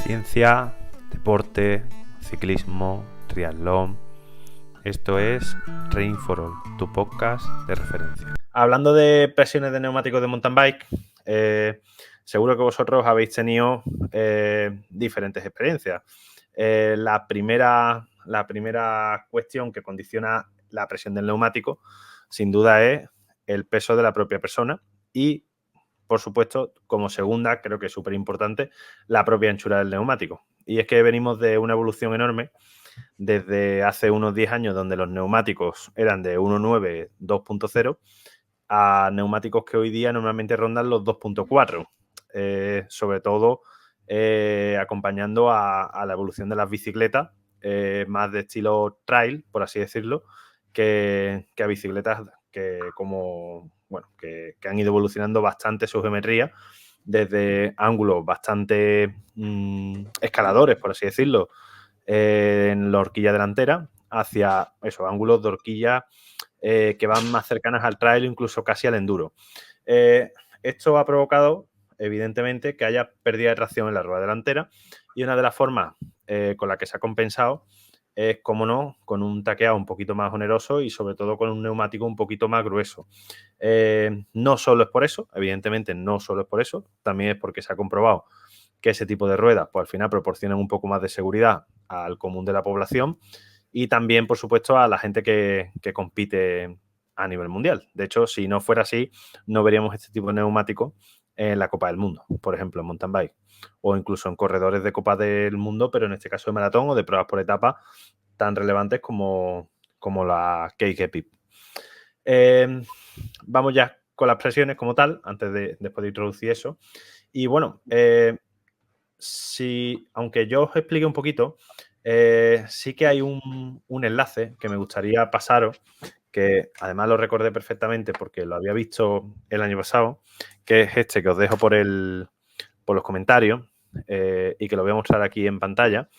Ciencia, deporte, ciclismo, triatlón. Esto es Rain for All, tu podcast de referencia. Hablando de presiones de neumáticos de mountain bike, seguro que vosotros habéis tenido diferentes experiencias. La primera cuestión que condiciona la presión del neumático, sin duda, es el peso de la propia persona y, por supuesto, como segunda, creo que es súper importante, la propia anchura del neumático. Y es que venimos de una evolución enorme desde hace unos 10 años, donde los neumáticos eran de 1.9, 2.0, a neumáticos que hoy día normalmente rondan los 2.4, sobre todo acompañando a la evolución de las bicicletas, más de estilo trail, por así decirlo, que a bicicletas que han ido evolucionando bastante su geometría, desde ángulos bastante escaladores, por así decirlo, en la horquilla delantera, hacia esos ángulos de horquilla que van más cercanas al trail, incluso casi al enduro. Esto ha provocado, evidentemente, que haya pérdida de tracción en la rueda delantera, y una de las formas con la que se ha compensado es, como no, con un taqueado un poquito más oneroso y sobre todo con un neumático un poquito más grueso. No solo es por eso, evidentemente no solo es por eso, también es porque se ha comprobado que ese tipo de ruedas, pues al final proporcionan un poco más de seguridad al común de la población y también, por supuesto, a la gente que compite a nivel mundial. De hecho, si no fuera así, no veríamos este tipo de neumáticos en la Copa del Mundo, por ejemplo, en mountain bike, o incluso en corredores de Copa del Mundo, pero en este caso de maratón o de pruebas por etapas tan relevantes como la KKP. Vamos ya con las presiones como tal, después de introducir eso. Y bueno, aunque yo os explique un poquito, sí que hay un enlace que me gustaría pasaros, que además lo recordé perfectamente porque lo había visto el año pasado, que es este que os dejo por los comentarios, y que lo voy a mostrar aquí en pantalla,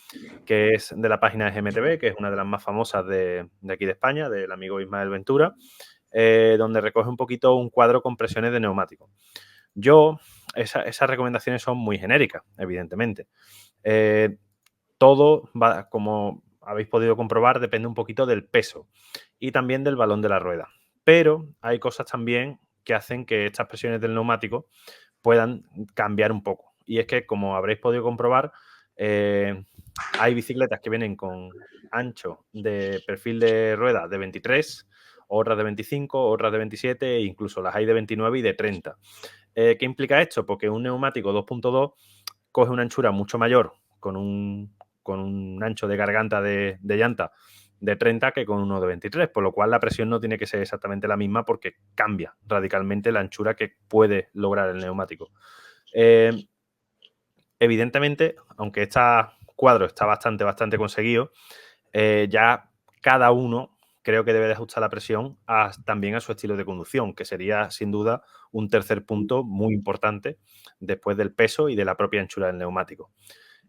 que es de la página de GMTV, que es una de las más famosas de aquí de España, del amigo Ismael Ventura, donde recoge un poquito un cuadro con presiones de neumáticos. Esas recomendaciones son muy genéricas, evidentemente. Todo va, como habéis podido comprobar, depende un poquito del peso y también del balón de la rueda. Pero hay cosas también que hacen que estas presiones del neumático puedan cambiar un poco. Y es que, como habréis podido comprobar, hay bicicletas que vienen con ancho de perfil de rueda de 23, otras de 25, otras de 27 e incluso las hay de 29 y de 30. ¿Qué implica esto? Porque un neumático 2.2 coge una anchura mucho mayor con un ancho de garganta de llanta de 30 que con uno de 23, por lo cual la presión no tiene que ser exactamente la misma porque cambia radicalmente la anchura que puede lograr el neumático. Evidentemente, aunque este cuadro está bastante conseguido, ya cada uno creo que debe de ajustar la presión también a su estilo de conducción, que sería sin duda un tercer punto muy importante después del peso y de la propia anchura del neumático.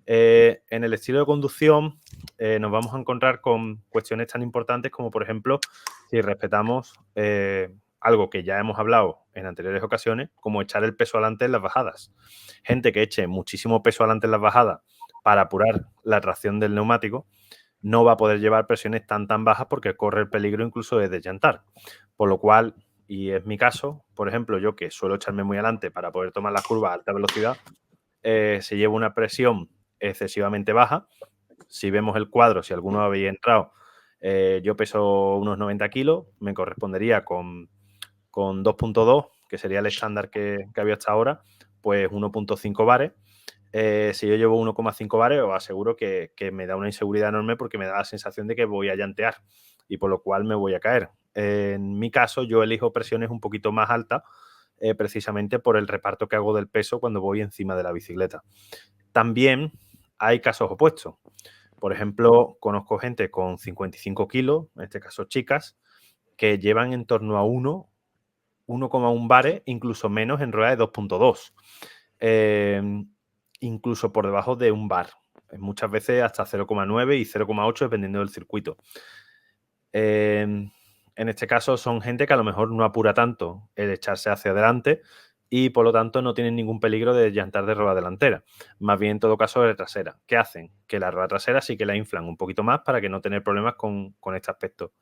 En el estilo de conducción nos vamos a encontrar con cuestiones tan importantes como, por ejemplo, si respetamos algo que ya hemos hablado en anteriores ocasiones, como echar el peso adelante en las bajadas. Gente que eche muchísimo peso adelante en las bajadas para apurar la tracción del neumático no va a poder llevar presiones tan bajas porque corre el peligro incluso de desllantar. Por lo cual, y es mi caso, por ejemplo, yo que suelo echarme muy adelante para poder tomar las curvas a alta velocidad, se lleva una presión excesivamente baja. Si vemos el cuadro, si alguno habéis entrado, yo peso unos 90 kilos, me correspondería con 2.2, que sería el estándar que había hasta ahora, pues 1.5 bares. Si yo llevo 1,5 bares, os aseguro que me da una inseguridad enorme porque me da la sensación de que voy a llantear y por lo cual me voy a caer. En mi caso, yo elijo presiones un poquito más altas, precisamente por el reparto que hago del peso cuando voy encima de la bicicleta. También hay casos opuestos. Por ejemplo, conozco gente con 55 kilos, en este caso chicas, que llevan en torno a 1,1 bares, incluso menos en ruedas de 2.2. Incluso por debajo de un bar. Muchas veces hasta 0,9 y 0,8 dependiendo del circuito. En este caso son gente que a lo mejor no apura tanto el echarse hacia adelante, y por lo tanto no tienen ningún peligro de llantar de rueda delantera, más bien en todo caso de trasera. ¿Qué hacen? Que la rueda trasera sí que la inflan un poquito más para que no tener problemas con este aspecto.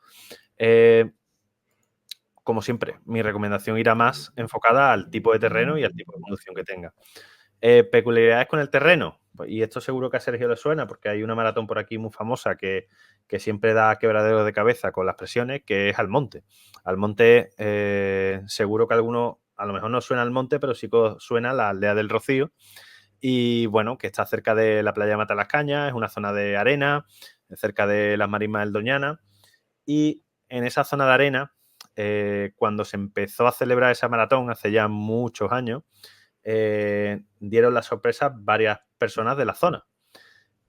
Como siempre, mi recomendación irá más enfocada al tipo de terreno y al tipo de conducción que tenga. Peculiaridades con el terreno, pues, y esto seguro que a Sergio le suena porque hay una maratón por aquí muy famosa que siempre da quebraderos de cabeza con las presiones, que es Almonte. Almonte, seguro que alguno, a lo mejor no suena Almonte, pero sí que suena la aldea del Rocío, y bueno, que está cerca de la playa de Matalascañas, es una zona de arena, cerca de las marismas del Doñana, y en esa zona de arena, cuando se empezó a celebrar esa maratón hace ya muchos años, dieron la sorpresa varias personas de la zona.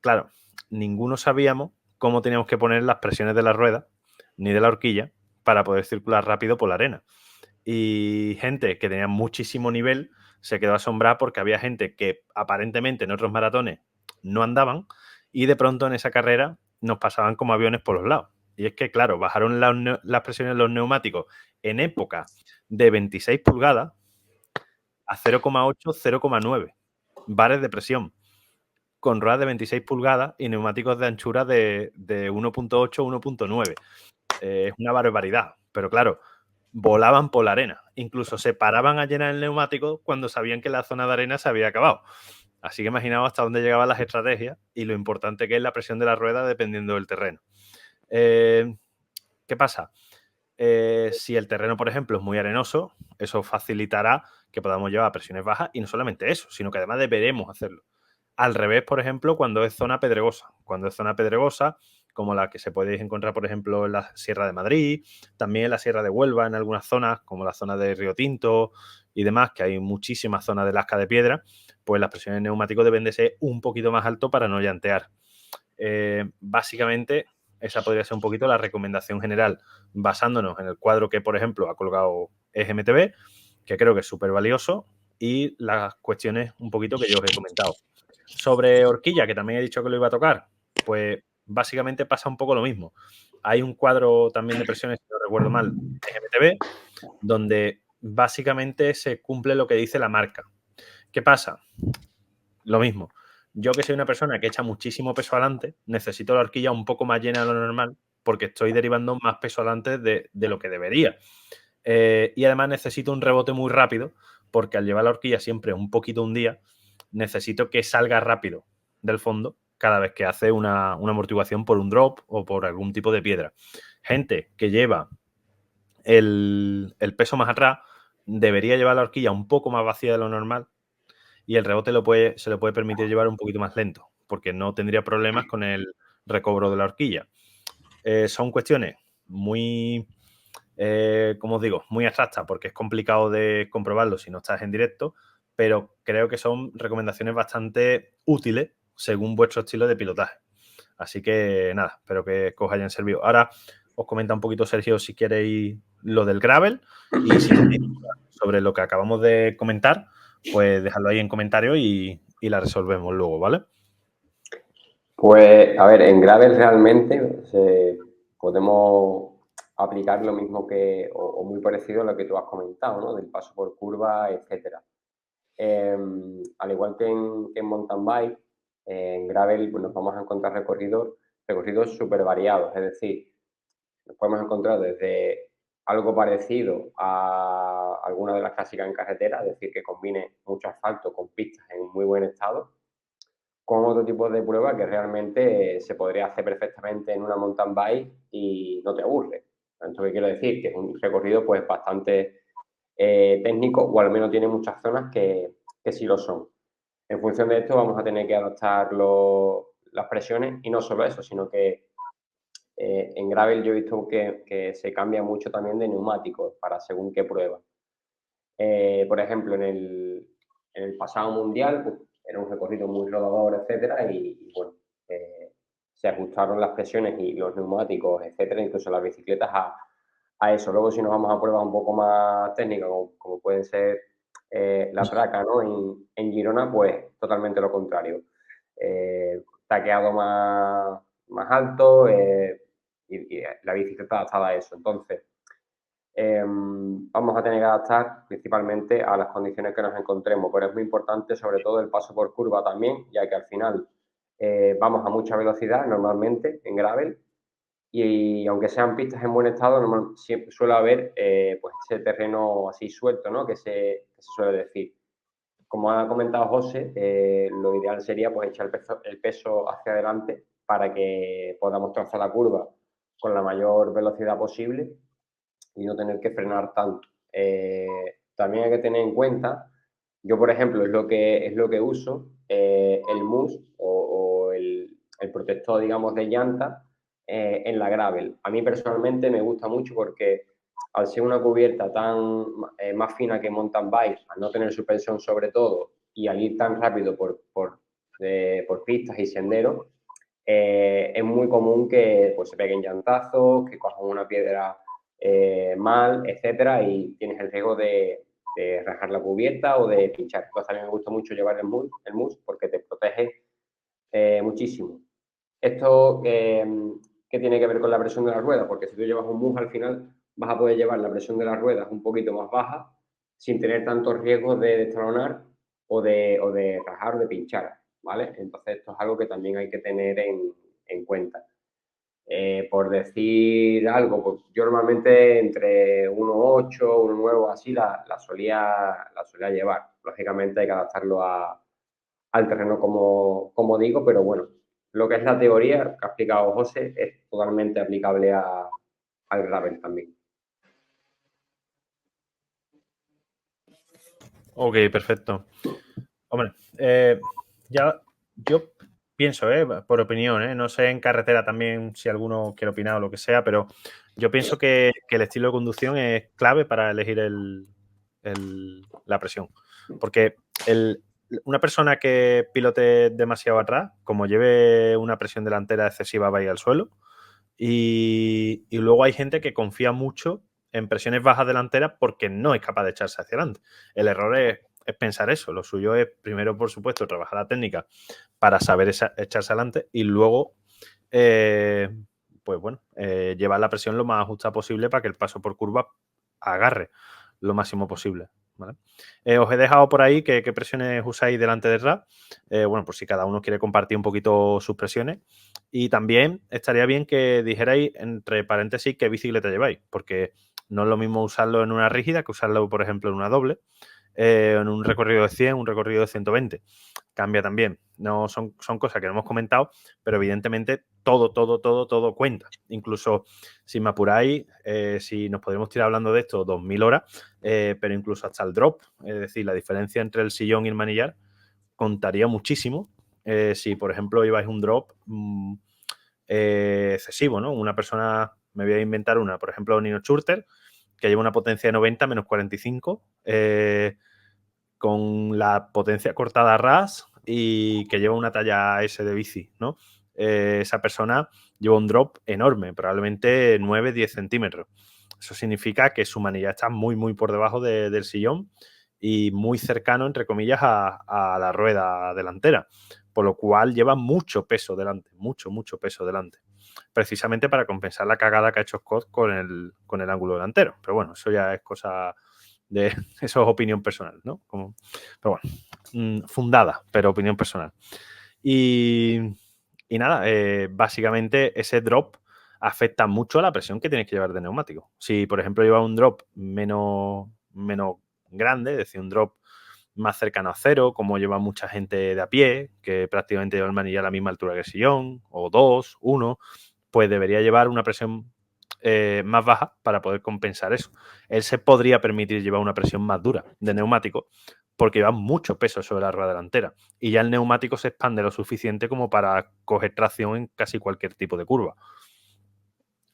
Claro, ninguno sabíamos cómo teníamos que poner las presiones de la rueda ni de la horquilla para poder circular rápido por la arena. Y gente que tenía muchísimo nivel se quedó asombrada porque había gente que aparentemente en otros maratones no andaban y de pronto en esa carrera nos pasaban como aviones por los lados. Y es que, claro, bajaron las presiones de los neumáticos en época de 26 pulgadas a 0,8, 0,9 bares de presión, con ruedas de 26 pulgadas y neumáticos de anchura de 1.8, 1.9. Es una barbaridad, pero claro, volaban por la arena. Incluso se paraban a llenar el neumático cuando sabían que la zona de arena se había acabado. Así que imaginaos hasta dónde llegaban las estrategias y lo importante que es la presión de la rueda dependiendo del terreno. ¿Qué pasa? Si el terreno, por ejemplo, es muy arenoso, eso facilitará que podamos llevar presiones bajas y no solamente eso, sino que además deberemos hacerlo. Al revés, por ejemplo, cuando es zona pedregosa. Cuando es zona pedregosa, como la que se puede encontrar, por ejemplo, en la Sierra de Madrid, también en la Sierra de Huelva, en algunas zonas, como la zona de Río Tinto y demás, que hay muchísimas zonas de lasca de piedra, pues las presiones neumáticos deben de ser un poquito más alto para no llantear. Básicamente, esa podría ser un poquito la recomendación general, basándonos en el cuadro que, por ejemplo, ha colgado EGMTB, que creo que es súper valioso, y las cuestiones un poquito que yo os he comentado. Sobre horquilla, que también he dicho que lo iba a tocar, pues básicamente pasa un poco lo mismo. Hay un cuadro también de presiones, si no recuerdo mal, de GMTB, donde básicamente se cumple lo que dice la marca. ¿Qué pasa? Lo mismo. Yo que soy una persona que echa muchísimo peso adelante, necesito la horquilla un poco más llena de lo normal porque estoy derivando más peso adelante de lo que debería. Y además necesito un rebote muy rápido porque al llevar la horquilla siempre un poquito un día, necesito que salga rápido del fondo cada vez que hace una amortiguación por un drop o por algún tipo de piedra. Gente que lleva el peso más atrás debería llevar la horquilla un poco más vacía de lo normal y el rebote se le puede permitir llevar un poquito más lento porque no tendría problemas con el recobro de la horquilla. Son cuestiones muy, como os digo, muy abstractas porque es complicado de comprobarlo si no estás en directo, pero creo que son recomendaciones bastante útiles según vuestro estilo de pilotaje. Así que nada, espero que os hayan servido. Ahora os comenta un poquito Sergio si queréis lo del gravel y si tenéis dudas sobre lo que acabamos de comentar, pues dejadlo ahí en comentarios y la resolvemos luego, ¿vale? Pues, a ver, en Gravel realmente podemos aplicar lo mismo que, o muy parecido a lo que tú has comentado, ¿no? Del paso por curva, etcétera. Al igual que en mountain bike, en Gravel pues, nos vamos a encontrar recorridos súper variados, es decir, nos podemos encontrar desde algo parecido a alguna de las clásicas en carretera, es decir, que combine mucho asfalto con pistas en muy buen estado, con otro tipo de prueba que realmente se podría hacer perfectamente en una mountain bike y no te aburre. ¿Esto qué quiero decir? Que es un recorrido pues bastante técnico o al menos tiene muchas zonas que sí lo son. En función de esto vamos a tener que adaptar las presiones y no solo eso, sino que en gravel yo he visto que se cambia mucho también de neumáticos para según qué prueba. Por ejemplo, en el pasado mundial pues, era un recorrido muy rodador, etcétera, y bueno, se ajustaron las presiones y los neumáticos, etcétera, incluso las bicicletas a eso. Luego, si nos vamos a pruebas un poco más técnicas, como pueden ser la traca, ¿no? En Girona, pues totalmente lo contrario. Taqueado más alto y la bicicleta adaptada a eso. Entonces, vamos a tener que adaptar principalmente a las condiciones que nos encontremos, pero es muy importante sobre todo el paso por curva también, ya que al final vamos a mucha velocidad normalmente en gravel y aunque sean pistas en buen estado, siempre suele haber pues ese terreno así suelto, ¿no? Que se suele decir. Como ha comentado José, lo ideal sería pues echar el peso hacia adelante para que podamos trazar la curva con la mayor velocidad posible y no tener que frenar tanto. También hay que tener en cuenta, yo por ejemplo es lo que uso, el mousse o el protector, digamos, de llanta en la gravel. A mí personalmente me gusta mucho porque al ser una cubierta tan más fina que mountain bike, al no tener suspensión sobre todo y al ir tan rápido por pistas y senderos, es muy común que pues, se peguen llantazos, que cojan una piedra mal, etcétera, y tienes el riesgo de rajar la cubierta o de pinchar. Entonces a mí me gusta mucho llevar el mousse porque te protege muchísimo. Esto, ¿qué tiene que ver con la presión de las ruedas? Porque si tú llevas un mousse al final vas a poder llevar la presión de las ruedas un poquito más baja sin tener tantos riesgos de destronar o de rajar o de pinchar, ¿vale? Entonces esto es algo que también hay que tener en cuenta. Por decir algo, pues yo normalmente entre 1,8, 1,9 así la solía llevar. Lógicamente hay que adaptarlo al terreno como digo, pero bueno, lo que es la teoría que ha explicado José es totalmente aplicable al gravel también. Ok, perfecto. Hombre, ya yo pienso, por opinión, no sé en carretera también si alguno quiere opinar o lo que sea, pero yo pienso que el estilo de conducción es clave para elegir la presión. Porque una persona que pilote demasiado atrás, como lleve una presión delantera excesiva, va a ir al suelo. Y luego hay gente que confía mucho en presiones bajas delanteras porque no es capaz de echarse hacia adelante. El error es pensar eso. Lo suyo es, primero, por supuesto, trabajar la técnica para saber echarse adelante y luego, pues bueno, llevar la presión lo más ajustada posible para que el paso por curva agarre lo máximo posible. ¿Vale? Os he dejado por ahí qué presiones usáis delante de RAP. Bueno, por si cada uno quiere compartir un poquito sus presiones. Y también estaría bien que dijerais, entre paréntesis, qué bicicleta lleváis, porque no es lo mismo usarlo en una rígida que usarlo, por ejemplo, en una doble, en un recorrido de 100, un recorrido de 120. Cambia también. No son cosas que no hemos comentado, pero evidentemente todo cuenta. Incluso, si me apuráis, si nos podríamos tirar hablando de esto 2000 horas, pero incluso hasta el drop, es decir, la diferencia entre el sillón y el manillar, contaría muchísimo. Si, por ejemplo, lleváis un drop excesivo, ¿no? Una persona, me voy a inventar una, por ejemplo, Nino Schurter, que lleva una potencia de 90 menos 45, con la potencia cortada a ras y que lleva una talla S de bici, ¿no? Esa persona lleva un drop enorme, probablemente 9-10 centímetros. Eso significa que su manilla está muy por debajo del sillón y muy cercano, entre comillas, a la rueda delantera, por lo cual lleva mucho peso delante, mucho peso delante, precisamente para compensar la cagada que ha hecho Scott con el ángulo delantero. Pero bueno, eso ya es cosa de eso es opinión personal, ¿no? Pero bueno, fundada, pero opinión personal. Y nada, básicamente ese drop afecta mucho a la presión que tienes que llevar de neumático. Si, por ejemplo, llevas un drop menos grande, es decir, un drop más cercano a cero, como lleva mucha gente de a pie, que prácticamente lleva el manillar a la misma altura que el sillón, o 2, 1, pues debería llevar una presión más baja para poder compensar eso. Él se podría permitir llevar una presión más dura de neumático porque lleva mucho peso sobre la rueda delantera y ya el neumático se expande lo suficiente como para coger tracción en casi cualquier tipo de curva.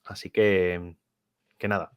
Así que nada.